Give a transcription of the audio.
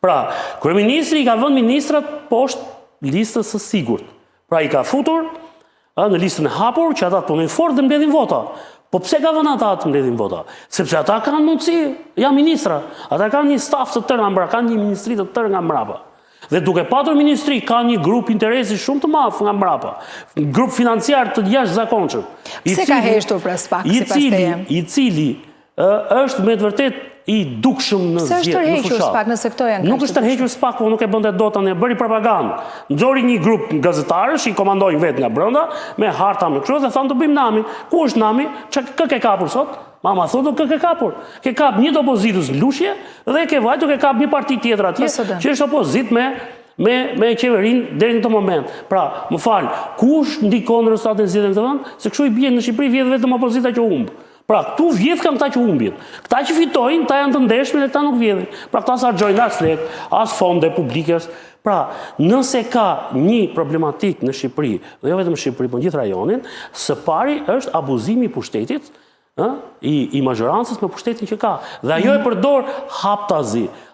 Pra, kryeministri I ka vënë ministrat poshtë listës së sigurt. Pra, I ka futur në listën e hapur që ata të punojnë fort dhe mbledhin vota. Po pse ka vënë ata të mbledhin vota? Sepse ata kanë mundësi, ja ministra, ata kanë një staf të tërë nga mbrapa, kanë një ministri të tërë nga mbrapa. Dhe duke patur ministri, ka një grup interesi shumë të madh nga mbrapa, grup financiar të jashtëzakonshëm. Pse ka heshtur pres pak sipas teje? I cili është me të vërtet I dukshëm në fushat. Pse është tërhequr s'pak nëse këto janë? Nuk është tërhequr s'pak, po nuk e bënte dot tani, bëri propagandë. Nxori një grup gazetarësh, I komandojnë vetë nga brenda, me harta me kështu dhe thanë të bëjmë namin. Ku është nami? Kë ke kapur sot? Mama thotë kë ke kapur. Ke kap një të opozitës në Lushje dhe ke vajtur ke kap një parti tjetër atje, që është opozit me qeverinë deri në këtë moment. Pra, më fal, kush ndikon në rezultatin e zgjedhjeve në këtë vend? Se kështu I bie në Shqipëri vjedh vetëm opozita që humb. Pra, këtu vjedh kanë këta që humbin. Këta që fitojnë, ta janë të ndeshme dhe këta nuk vjedhin. Pra, këta s'harxojnë as lek, as fonde publike. Pra, nëse ka një problematik në Shqipëri, dhe jo vetëm në Shqipëri, por në gjithë rajonin, së pari është abuzimi I pushtetit, I mazhorancës me pushtetin që ka. Dhe ajo e përdor haptazi.